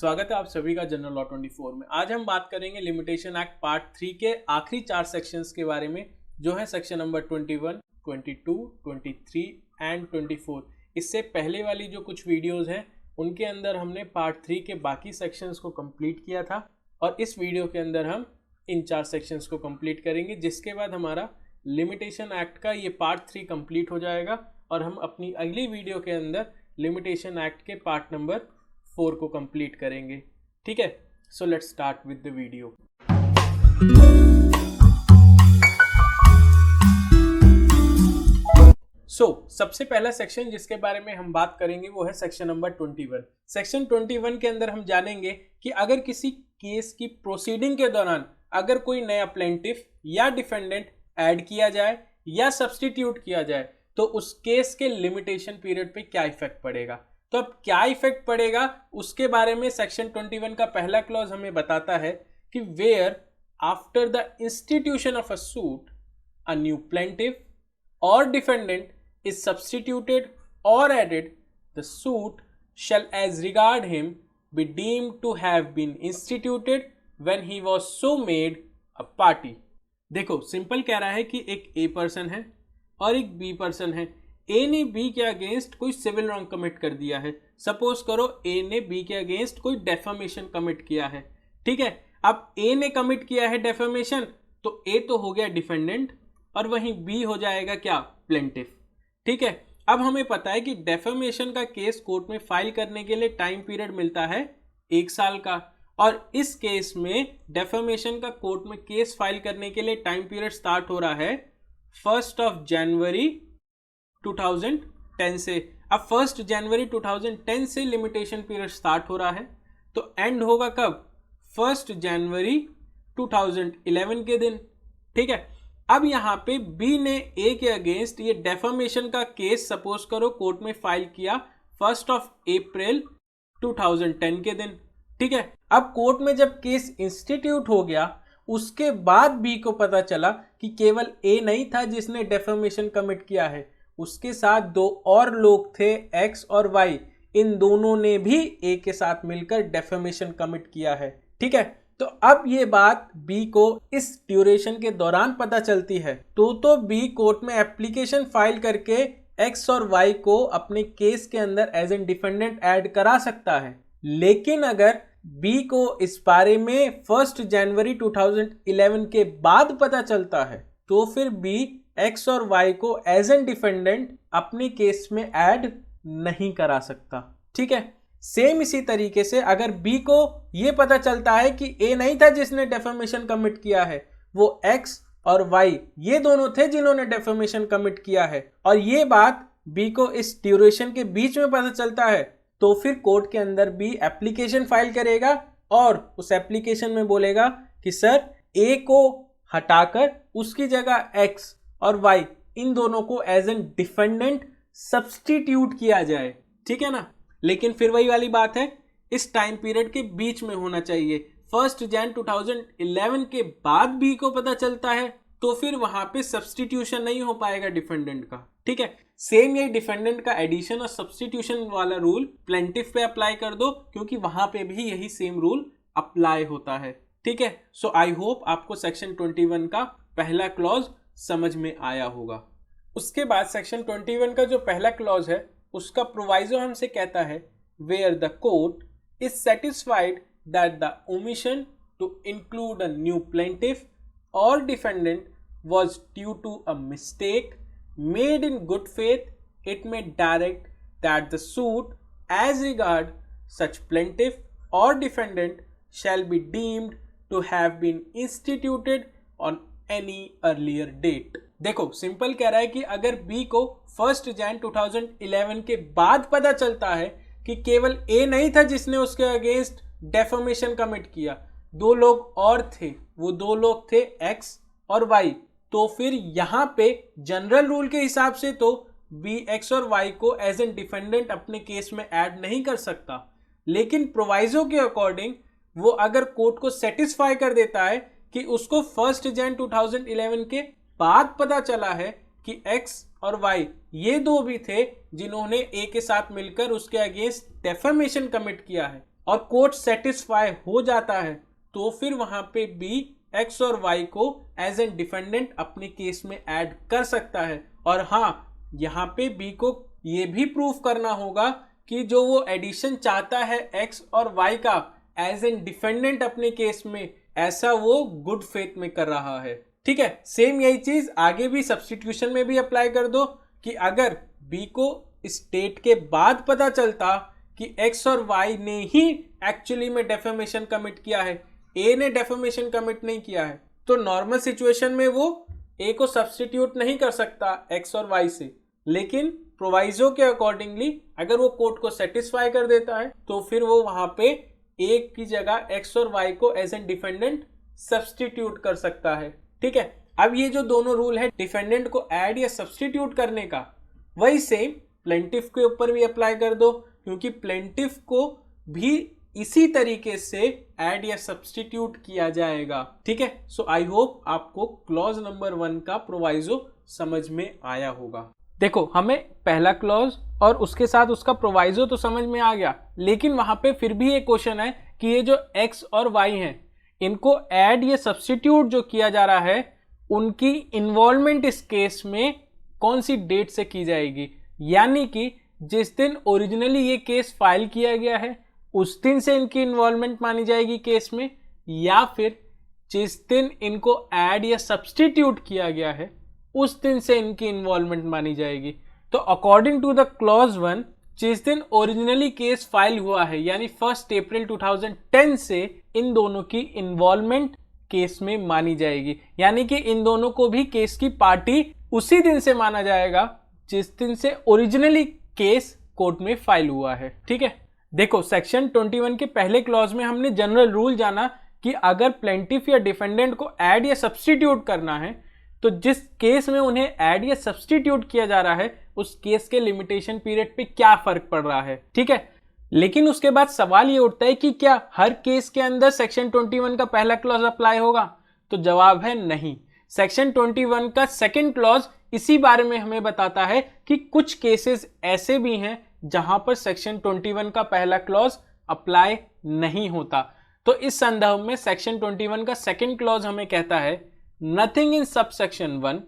स्वागत है आप सभी का जनरल लॉ 24 में। आज हम बात करेंगे लिमिटेशन एक्ट पार्ट 3 के आखिरी 4 सेक्शंस के बारे में, जो है सेक्शन नंबर 21, 22, 23 एंड 24। इससे पहले वाली जो कुछ वीडियोस हैं उनके अंदर हमने पार्ट 3 के बाकी सेक्शंस को कंप्लीट किया था और इस वीडियो के अंदर हम इन 4 सेक्शंस को कंप्लीट करेंगे, जिसके बाद हमारा लिमिटेशन एक्ट का ये पार्ट 3 कंप्लीट हो जाएगा और हम अपनी अगली वीडियो के अंदर लिमिटेशन एक्ट के पार्ट नंबर 4 को कंप्लीट करेंगे। ठीक है, so let's start with the video. सबसे पहला सेक्शन जिसके बारे में हम बात करेंगे वो है सेक्शन नंबर 21। सेक्शन 21 के अंदर हम जानेंगे कि अगर किसी केस की प्रोसीडिंग के दौरान अगर कोई नया प्लेंटिफ या डिफेंडेंट ऐड किया जाए या सब्स्टिट्यूट किया जाए तो उस केस के लिमिटेशन पीरियड पे क्या इफेक्ट पड़ेगा। तो अब क्या इफेक्ट पड़ेगा उसके बारे में सेक्शन 21 का पहला क्लॉज हमें बताता है कि where after the institution of a suit a new plaintiff or defendant is substituted or added, the suit shall as regard him be deemed to have been instituted when he was so made a party। देखो simple कह रहा है कि एक a person है और एक B person है। ए ने बी के अगेंस्ट कोई सिविल रॉन्ग कमिट कर दिया है। सपोज करो ए ने बी के अगेंस्ट कोई डेफेमेशन कमिट किया है। ठीक है, अब ए ने कमिट किया है डेफेमेशन, तो ए तो हो गया डिफेंडेंट और वहीं बी हो जाएगा क्या, प्लेंटिफ। ठीक है, अब हमें पता है कि डेफेमेशन का केस कोर्ट में फाइल करने के लिए टाइम पीरियड मिलता है 1 साल का, और इस केस में डेफेमेशन का कोर्ट में केस फाइल करने के लिए टाइम पीरियड स्टार्ट हो रहा है 1 जनवरी 2010 से। अब 1 जनवरी 2010 से लिमिटेशन पीरियड स्टार्ट हो रहा है, तो एंड होगा कब, 1 जनवरी 2011 के दिन। ठीक है, अब यहां पे बी ने ए के अगेंस्ट ये डेफेमेशन का केस सपोज करो कोर्ट में फाइल किया 1 अप्रैल 2010 के दिन। ठीक है, अब कोर्ट में जब केस इंस्टीट्यूट हो गया उसके बाद बी को पता चला कि केवल ए नहीं था जिसने डेफेमेशन कमिट किया है, उसके साथ 2 और लोग थे, एक्स और वाई। इन दोनों ने भी ए के साथ मिलकर डेफेमेशन कमिट किया है। ठीक है, तो अब ये बात बी को इस ड्यूरेशन के दौरान पता चलती है, तो बी कोर्ट में एप्लीकेशन फाइल करके एक्स और वाई को अपने केस के अंदर एज एन डिफेंडेंट ऐड करा सकता है। लेकिन अगर बी को इस बारे में 1 जनवरी 2011 के बाद पता चलता है तो फिर बी एक्स और वाई को एज एन डिफेंडेंट अपने केस में ऐड नहीं करा सकता। ठीक है, सेम इसी तरीके से अगर बी को यह पता चलता है कि ए नहीं था जिसने डेफेमेशन कमिट किया है, वो एक्स और वाई ये दोनों थे जिन्होंने डेफेमेशन कमिट किया है, और ये बात बी को इस ड्यूरेशन के बीच में पता चलता है, तो फिर कोर्ट के अंदर बी एप्लीकेशन फाइल करेगा और उस एप्लीकेशन में बोलेगा कि सर ए को हटाकर उसकी जगह एक्स और वाई इन दोनों को एज एन डिफेंडेंट सब्स्टिट्यूट किया जाए। ठीक है ना, लेकिन फिर वही वाली बात है, इस टाइम पीरियड के बीच में होना चाहिए। 1 जन 2011 के बाद बी को पता चलता है तो फिर वहां पे सब्स्टिट्यूशन नहीं हो पाएगा डिफेंडेंट का। ठीक है, सेम यही डिफेंडेंट का एडिशन और सब्स्टिट्यूशन वाला रूल प्लेंटिफ पे अप्लाई कर दो, क्योंकि वहां पे भी यही सेम रूल अप्लाई होता है। ठीक है, सो आई होप आपको सेक्शन 21 का पहला क्लॉज समझ में आया होगा। उसके बाद सेक्शन 21 का जो पहला क्लॉज है उसका प्रोवाइजो हमसे कहता है where the court is satisfied that the omission to include a new plaintiff or defendant was due to a mistake made in good faith, it may direct that the suit as regard such plaintiff or defendant shall be deemed to have been instituted on any earlier date। देखो simple कह रहा है कि अगर B को 1 जन 2011 के बाद पता चलता है कि केवल ए नहीं था जिसने उसके अगेंस्ट डेफेमेशन कमिट किया, 2 लोग और थे, वो 2 लोग थे एक्स और वाई, तो फिर यहां पे जनरल रूल के हिसाब से तो बी एक्स और वाई को एज एन डिफेंडेंट अपने केस में ऐड नहीं कर सकता। लेकिन प्रोवाइजो के अकॉर्डिंग वो अगर कोर्ट को सेटिस्फाई कर देता है कि उसको 1 जन 2011 के बाद पता चला है कि एक्स और वाई ये 2 भी थे जिन्होंने ए के साथ मिलकर उसके अगेंस्ट डेफेमेशन कमिट किया है, और कोर्ट सेटिस्फाई हो जाता है तो फिर वहां पे बी एक्स और वाई को एज एन डिफेंडेंट अपने केस में ऐड कर सकता है। और हाँ, यहाँ पे बी को ये भी प्रूफ करना होगा कि जो वो एडिशन चाहता है एक्स और वाई का एज एन डिफेंडेंट अपने केस में, ऐसा वो गुड फेथ में कर रहा है। ठीक है, सेम यही चीज आगे भी सब्स्टिट्यूशन में भी अप्लाई कर दो कि अगर बी को स्टेट के बाद पता चलता कि एक्स और वाई ने ही एक्चुअली में डेफेमेशन कमिट किया है, ए ने डेफेमेशन कमिट नहीं किया है, तो नॉर्मल सिचुएशन में वो ए को सब्स्टिट्यूट नहीं कर सकता एक्स और वाई से, लेकिन प्रोवाइजो के अकॉर्डिंगली अगर वो कोर्ट को सेटिस्फाई कर देता है तो फिर वो वहां पे ए की जगह एक्स और वाई को एज एन डिफेंडेंट सब्स्टिट्यूट कर सकता है। ठीक है, अब ये जो दोनों रूल है डिफेंडेंट को ऐड या सब्स्टिट्यूट करने का, वही सेम प्लेंटिफ के ऊपर भी अप्लाई कर दो, क्योंकि प्लेंटिफ को भी इसी तरीके से ऐड या सब्स्टिट्यूट किया जाएगा। ठीक है, सो आई होप आपको क्लॉज नंबर 1 का प्रोवाइजो समझ में आया होगा। देखो, हमें पहला क्लॉज और उसके साथ उसका प्रोवाइजो तो समझ में आ गया, लेकिन वहां पे फिर भी एक क्वेश्चन है कि ये जो एक्स और वाई हैं, इनको ऐड या सब्स्टिट्यूट जो किया जा रहा है, उनकी इन्वॉल्वमेंट इस केस में कौन सी डेट से की जाएगी। यानी कि जिस दिन ओरिजिनली ये केस फाइल किया गया है उस दिन से इनकी इन्वॉल्वमेंट मानी जाएगी केस में, या फिर जिस दिन इनको ऐड या सब्स्टिट्यूट किया गया है उस दिन से इनकी इन्वॉल्वमेंट मानी जाएगी। तो अकॉर्डिंग टू द क्लॉज 1, जिस दिन ओरिजिनली केस फाइल हुआ है यानी 1 अप्रैल 2010 से इन दोनों की इन्वॉल्वमेंट केस में मानी जाएगी। यानी कि इन दोनों को भी केस की पार्टी उसी दिन से माना जाएगा जिस दिन से ओरिजिनली केस कोर्ट में फाइल हुआ है। ठीक है, देखो सेक्शन 21 के पहले क्लॉज में हमने जनरल रूल जाना कि अगर प्लेंटिफ या डिफेंडेंट को ऐड या सब्स्टिट्यूट करना है तो जिस केस में उन्हें ऐड या सब्स्टिट्यूट किया जा रहा है उस केस के लिमिटेशन पीरियड पे क्या फर्क पड़ रहा है। ठीक है, लेकिन उसके बाद सवाल ये उठता है कि क्या हर केस के अंदर सेक्शन 21 का पहला क्लॉज अप्लाई होगा? तो जवाब है नहीं। सेक्शन 21 का सेकंड क्लॉज इसी बारे में हमें बताता है कि कुछ केसेस ऐसे भी हैं जहां पर सेक्शन 21 का पहला क्लॉज अप्लाई नहीं होता। तो इस संदर्भ में सेक्शन 21 का सेकंड क्लॉज हमें कहता है, nothing in subsection 1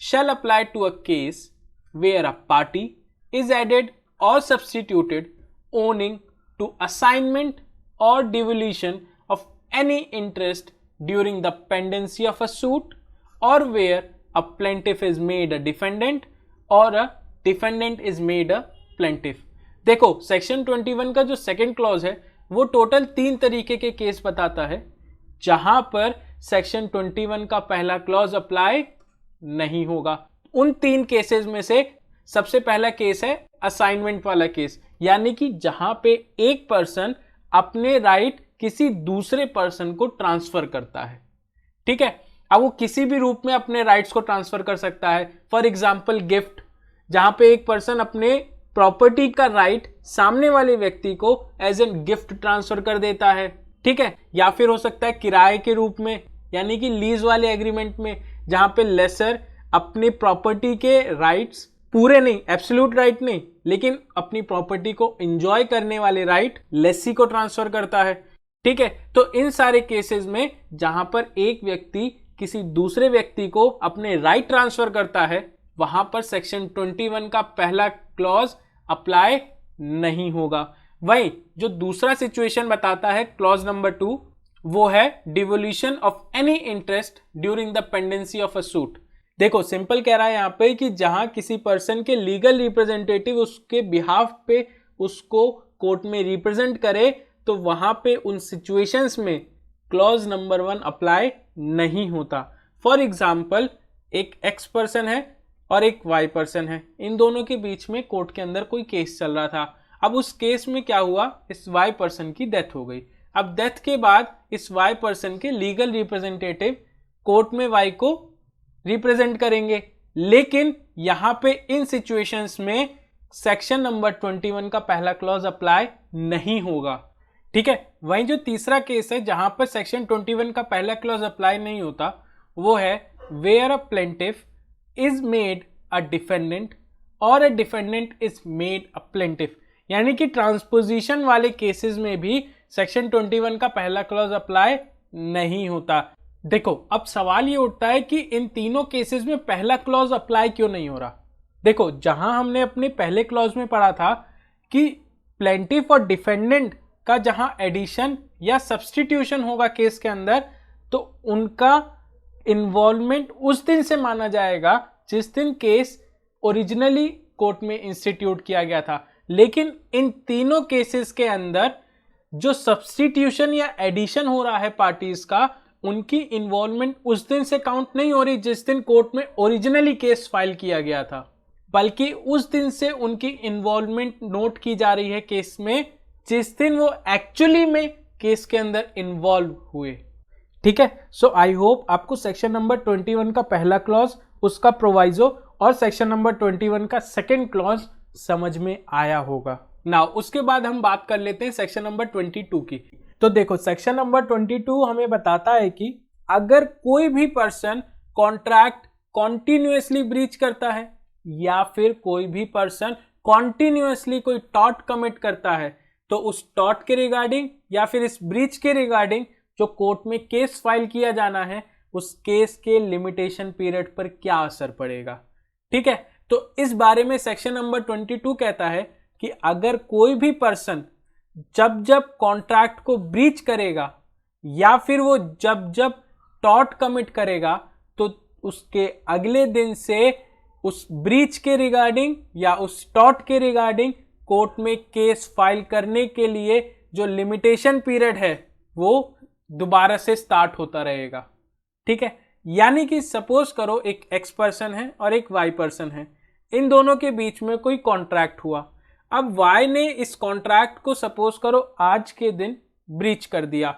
shall apply to a case where a party is added or substituted owing to assignment or devolution of any interest during the pendency of a suit, or where a plaintiff is made a defendant or a defendant is made a plaintiff। देखो, section 21 का जो second clause है वो total 3 तरीके के case बताता है जहां पर सेक्शन 21 का पहला क्लॉज अप्लाई नहीं होगा। उन 3 केसेस में से सबसे पहला केस है असाइनमेंट वाला केस, यानी कि जहां पे एक पर्सन अपने राइट किसी दूसरे पर्सन को ट्रांसफर करता है। ठीक है, अब वो किसी भी रूप में अपने राइट्स को ट्रांसफर कर सकता है। फॉर एग्जाम्पल गिफ्ट, जहां पे एक पर्सन अपने प्रॉपर्टी का राइट सामने वाले व्यक्ति को एज एन गिफ्ट ट्रांसफर कर देता है। ठीक है, या फिर हो सकता है किराए के रूप में, यानी कि लीज वाले एग्रीमेंट में, जहां पे लेसर अपनी प्रॉपर्टी के राइट्स पूरे नहीं, एब्सोल्यूट राइट नहीं, लेकिन अपनी प्रॉपर्टी को एंजॉय करने वाले राइट लेसी को ट्रांसफर करता है। ठीक है, तो इन सारे केसेस में जहां पर एक व्यक्ति किसी दूसरे व्यक्ति को अपने राइट ट्रांसफर करता है वहां पर सेक्शन 21 का पहला क्लॉज अप्लाई नहीं होगा। वही जो दूसरा सिचुएशन बताता है क्लॉज नंबर 2, वो है devolution of any interest during the pendency of a suit. देखो, सिंपल कह रहा है यहाँ पे कि जहां किसी पर्सन के लीगल रिप्रेजेंटेटिव उसके बिहाफ पे उसको कोर्ट में रिप्रेजेंट करे तो वहां पे उन सिचुएशंस में क्लॉज नंबर 1 अप्लाई नहीं होता। फॉर एग्जाम्पल, एक एक्स पर्सन है और एक वाई पर्सन है, इन दोनों के बीच में कोर्ट के अंदर कोई केस चल रहा था। अब उस केस में क्या हुआ, इस वाई पर्सन की डेथ हो गई। अब डेथ के बाद इस वाई पर्सन के लीगल रिप्रेजेंटेटिव कोर्ट में वाई को रिप्रेजेंट करेंगे, लेकिन यहां पे इन सिचुएशंस में सेक्शन नंबर 21 का पहला क्लॉज अप्लाई नहीं होगा। ठीक है, वहीं जो तीसरा केस है जहां पर सेक्शन 21 का पहला क्लॉज अप्लाई नहीं होता वो है where a plaintiff is made a defendant और a defendant is made a plaintiff. यानी कि ट्रांसपोजिशन वाले केसेस में भी सेक्शन 21 का पहला क्लॉज अप्लाई नहीं होता। देखो अब सवाल ये उठता है कि इन तीनों केसेस में पहला क्लॉज अप्लाई क्यों नहीं हो रहा। देखो जहां हमने अपने पहले क्लॉज में पढ़ा था कि प्लेंटिफ और डिफेंडेंट का जहां एडिशन या सब्सटीट्यूशन होगा केस के अंदर, तो उनका इन्वॉल्वमेंट उस दिन से माना जाएगा जिस दिन केस ओरिजिनली कोर्ट में इंस्टीट्यूट किया गया था। लेकिन इन तीनों केसेस के अंदर जो सब्सटीट्यूशन या एडिशन हो रहा है पार्टीज का, उनकी इन्वॉल्वमेंट उस दिन से काउंट नहीं हो रही जिस दिन कोर्ट में ओरिजिनली केस फाइल किया गया था, बल्कि उस दिन से उनकी इन्वॉल्वमेंट नोट की जा रही है केस में जिस दिन वो एक्चुअली में केस के अंदर इन्वॉल्व हुए। ठीक है, सो आई होप आपको सेक्शन नंबर 21 का पहला क्लॉज, उसका प्रोवाइजो और सेक्शन नंबर 21 का सेकंड क्लॉज समझ में आया होगा। नाउ उसके बाद हम बात कर लेते हैं सेक्शन नंबर 22 की। तो देखो सेक्शन नंबर 22 हमें बताता है कि अगर कोई भी पर्सन कॉन्ट्रैक्ट कॉन्टिन्यूअसली ब्रीच करता है या फिर कोई भी पर्सन कॉन्टिन्यूअसली कोई टॉर्ट कमिट करता है, तो उस टॉर्ट के रिगार्डिंग या फिर इस ब्रीच के रिगार्डिंग जो कोर्ट में केस फाइल किया जाना है, उस केस के लिमिटेशन पीरियड पर क्या असर पड़ेगा। ठीक है, तो इस बारे में सेक्शन नंबर 22 कहता है कि अगर कोई भी पर्सन जब जब कॉन्ट्रैक्ट को ब्रीच करेगा या फिर वो जब जब टॉर्ट कमिट करेगा, तो उसके अगले दिन से उस ब्रीच के रिगार्डिंग या उस टॉर्ट के रिगार्डिंग कोर्ट में केस फाइल करने के लिए जो लिमिटेशन पीरियड है वो दोबारा से स्टार्ट होता रहेगा। ठीक है, यानी कि सपोज करो एक एक्स पर्सन है और एक वाई पर्सन है, इन दोनों के बीच में कोई कॉन्ट्रैक्ट हुआ। अब वाई ने इस कॉन्ट्रैक्ट को सपोज करो आज के दिन ब्रीच कर दिया।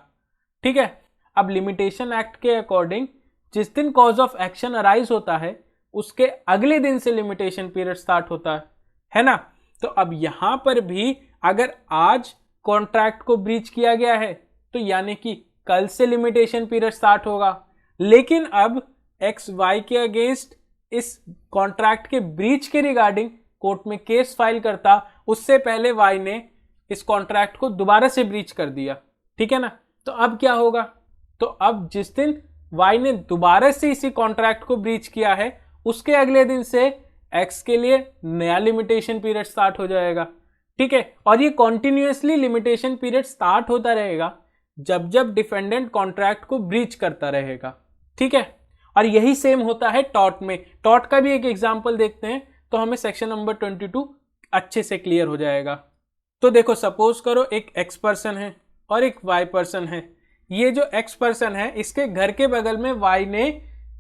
ठीक है, अब लिमिटेशन एक्ट के अकॉर्डिंग जिस दिन कॉज ऑफ एक्शन अराइज होता है उसके अगले दिन से लिमिटेशन पीरियड स्टार्ट होता है ना। तो अब यहां पर भी अगर आज कॉन्ट्रैक्ट को ब्रीच किया गया है तो यानी कि कल से लिमिटेशन पीरियड स्टार्ट होगा। लेकिन अब एक्स वाई के अगेंस्ट इस कॉन्ट्रैक्ट के ब्रीच के रिगार्डिंग कोर्ट में केस फाइल करता, उससे पहले वाई ने इस कॉन्ट्रैक्ट को दोबारा से ब्रीच कर दिया। ठीक है ना, तो अब क्या होगा, तो अब जिस दिन वाई ने दोबारा से इसी कॉन्ट्रैक्ट को ब्रीच किया है उसके अगले दिन से एक्स के लिए नया लिमिटेशन पीरियड स्टार्ट हो जाएगा। ठीक है, और ये कॉन्टिन्यूअसली लिमिटेशन पीरियड स्टार्ट होता रहेगा जब जब डिफेंडेंट कॉन्ट्रैक्ट को ब्रीच करता रहेगा। ठीक है, और यही सेम होता है टॉर्ट में। टॉर्ट का भी एक एग्जांपल देखते हैं तो हमें सेक्शन नंबर 22 अच्छे से क्लियर हो जाएगा। तो देखो सपोज करो एक एक्स पर्सन है और एक वाई पर्सन है। ये जो एक्स पर्सन है इसके घर के बगल में वाई ने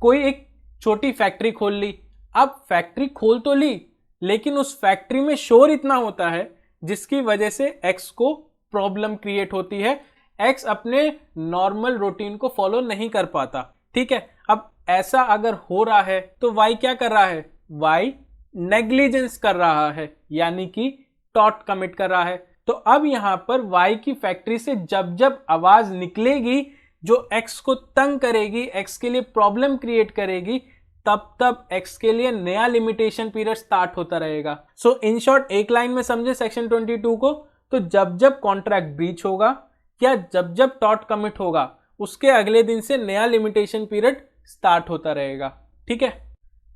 कोई एक छोटी फैक्ट्री खोल ली। अब फैक्ट्री खोल तो ली लेकिन उस फैक्ट्री में शोर इतना होता है जिसकी वजह से एक्स को प्रॉब्लम क्रिएट होती है। एक्स अपने नॉर्मल रूटीन को फॉलो नहीं कर पाता। ठीक है, अब ऐसा अगर हो रहा है तो वाई क्या कर रहा है, वाई नेग्लिजेंस कर रहा है, यानी कि टॉर्ट कमिट कर रहा है। तो अब यहां पर वाई की फैक्ट्री से जब जब आवाज निकलेगी जो एक्स को तंग करेगी, एक्स के लिए प्रॉब्लम क्रिएट करेगी, तब तब एक्स के लिए नया लिमिटेशन पीरियड स्टार्ट होता रहेगा। सो इन शॉर्ट एक लाइन में समझे सेक्शन 22 को, तो जब जब कॉन्ट्रैक्ट ब्रीच होगा या जब जब टॉर्ट कमिट होगा उसके अगले दिन से नया लिमिटेशन पीरियड स्टार्ट होता रहेगा। ठीक है,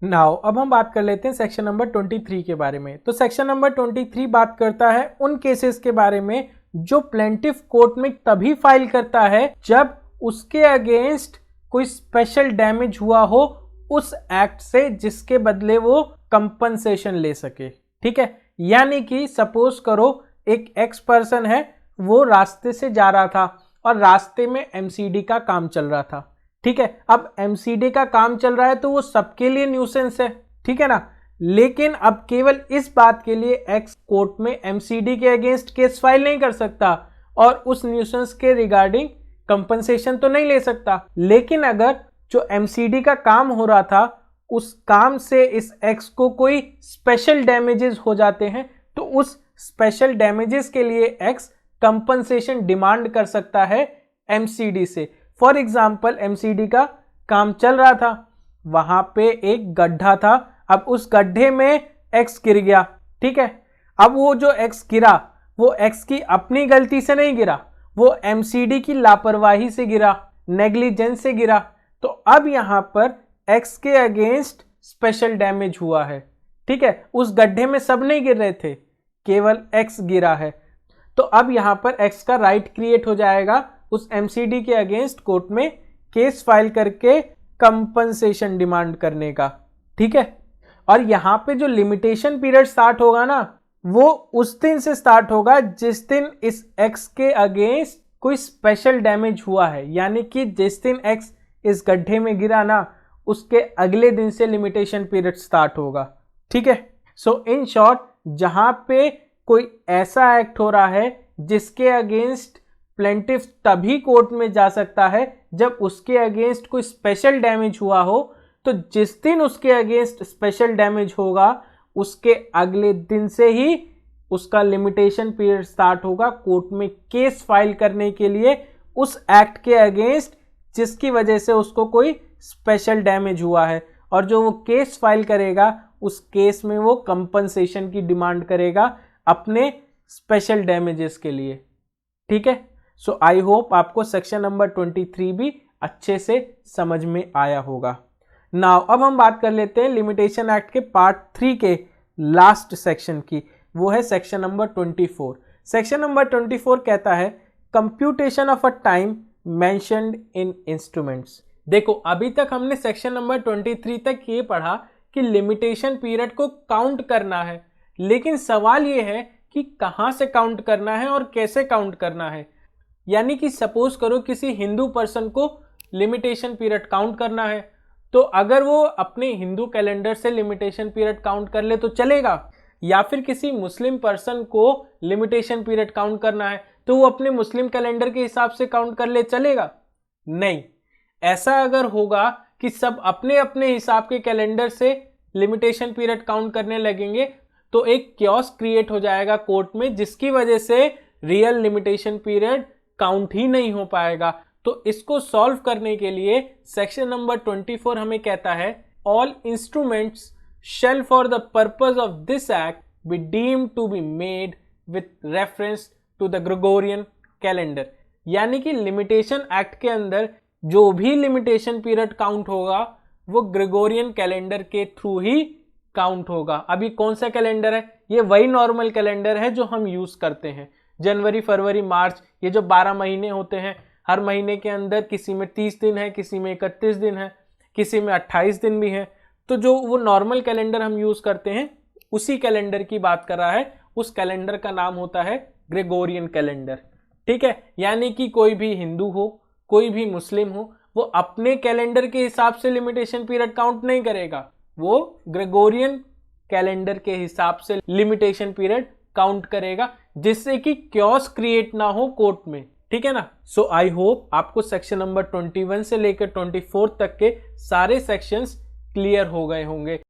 नाउ अब हम बात कर लेते हैं सेक्शन नंबर 23 के बारे में। तो सेक्शन नंबर 23 बात करता है उन केसेस के बारे में जो प्लेंटिफ कोर्ट में तभी फाइल करता है जब उसके अगेंस्ट कोई स्पेशल डैमेज हुआ हो उस एक्ट से जिसके बदले वो कंपनसेशन ले सके। ठीक है, यानी कि सपोज करो एक एक्स पर्सन है, वो रास्ते से जा रहा था और रास्ते में एमसीडी का काम चल रहा था। ठीक है, अब एमसीडी का काम चल रहा है तो वो सबके लिए न्यूसेंस है। ठीक है ना, लेकिन अब केवल इस बात के लिए एक्स कोर्ट में एमसीडी के अगेंस्ट केस फाइल नहीं कर सकता और उस न्यूसेंस के रिगार्डिंग कंपनसेशन तो नहीं ले सकता। लेकिन अगर जो एमसीडी का काम हो रहा था उस काम से इस एक्स को कोई स्पेशल डैमेजेस हो जाते हैं तो उस स्पेशल डैमेजेस के लिए एक्स कंपनसेशन डिमांड कर सकता है एमसीडी से। फॉर एग्जाम्पल एमसीडी का काम चल रहा था, वहां पे एक गड्ढा था, अब उस गड्ढे में एक्स गिर गया। ठीक है, अब वो जो एक्स गिरा वो एक्स की अपनी गलती से नहीं गिरा, वो एमसीडी की लापरवाही से गिरा, नेग्लिजेंस से गिरा, तो अब यहां पर एक्स के अगेंस्ट स्पेशल डैमेज हुआ है। ठीक है, उस गड्ढे में सब नहीं गिर रहे थे, केवल एक्स गिरा है। तो अब यहां पर एक्स का राइट क्रिएट हो जाएगा उस एमसीडी के अगेंस्ट कोर्ट में केस फाइल करके कंपनसेशन डिमांड करने का। ठीक है, और यहां पे जो लिमिटेशन पीरियड स्टार्ट होगा ना, वो उस दिन से स्टार्ट होगा जिस दिन इस एक्स के अगेंस्ट कोई स्पेशल डैमेज हुआ है, यानी कि जिस दिन एक्स इस गड्ढे में गिरा ना, उसके अगले दिन से लिमिटेशन पीरियड स्टार्ट होगा। ठीक है, सो इन शॉर्ट, जहां पे कोई ऐसा एक्ट हो रहा है जिसके अगेंस्ट प्लेंटिफ तभी कोर्ट में जा सकता है जब उसके अगेंस्ट कोई स्पेशल डैमेज हुआ हो, तो जिस दिन उसके अगेंस्ट स्पेशल डैमेज होगा उसके अगले दिन से ही उसका लिमिटेशन पीरियड स्टार्ट होगा कोर्ट में केस फाइल करने के लिए उस एक्ट के अगेंस्ट जिसकी वजह से उसको कोई स्पेशल डैमेज हुआ है। और जो वो केस फाइल करेगा उस केस में वो कंपनसेशन की डिमांड करेगा अपने स्पेशल डैमेजेस के लिए। ठीक है, सो आई होप आपको सेक्शन नंबर 23 भी अच्छे से समझ में आया होगा। नाउ अब हम बात कर लेते हैं लिमिटेशन एक्ट के पार्ट 3 के लास्ट सेक्शन की, वो है सेक्शन नंबर 24। सेक्शन नंबर 24 कहता है computation of a time mentioned in instruments. देखो, अभी तक हमने सेक्शन नंबर 23 तक ये पढ़ा कि लिमिटेशन पीरियड को काउंट करना है, लेकिन सवाल ये है कि कहां से काउंट करना है और कैसे काउंट करना है। यानी कि सपोज करो किसी हिंदू पर्सन को लिमिटेशन पीरियड काउंट करना है, तो अगर वो अपने हिंदू कैलेंडर से लिमिटेशन पीरियड काउंट कर ले तो चलेगा, या फिर किसी मुस्लिम पर्सन को लिमिटेशन पीरियड काउंट करना है तो वो अपने मुस्लिम कैलेंडर के हिसाब से काउंट कर ले, चलेगा? नहीं। ऐसा अगर होगा कि सब अपने अपने हिसाब के कैलेंडर से लिमिटेशन पीरियड काउंट करने लगेंगे तो एक क्योस क्रिएट हो जाएगा कोर्ट में, जिसकी वजह से रियल लिमिटेशन पीरियड काउंट ही नहीं हो पाएगा। तो इसको सॉल्व करने के लिए सेक्शन नंबर 24 हमें कहता है all instruments shall for the purpose of this act be deemed to be made with reference to the Gregorian calendar। यानी कि लिमिटेशन एक्ट के अंदर जो भी लिमिटेशन पीरियड काउंट होगा वो ग्रेगोरियन कैलेंडर के थ्रू ही काउंट होगा। अभी कौन सा कैलेंडर है? ये वही नॉर्मल कैलेंडर है जो हम यूज करते हैं। जनवरी, फरवरी, मार्च, ये जो 12 महीने होते हैं, हर महीने के अंदर किसी में 30 दिन है, किसी में 31 दिन है, किसी में 28 दिन भी है। तो जो वो नॉर्मल कैलेंडर हम यूज करते हैं उसी कैलेंडर की बात कर रहा है। उस कैलेंडर का नाम होता है ग्रेगोरियन कैलेंडर। ठीक है, यानी कि कोई भी हिंदू हो, कोई भी मुस्लिम हो, वो अपने कैलेंडर के हिसाब से लिमिटेशन पीरियड काउंट नहीं करेगा, वो ग्रेगोरियन कैलेंडर के हिसाब से लिमिटेशन पीरियड काउंट करेगा, जिससे कि क्योस क्रिएट ना हो कोर्ट में। ठीक है ना? सो आई होप आपको सेक्शन नंबर 21 से लेकर 24 तक के सारे सेक्शंस क्लियर हो गए होंगे।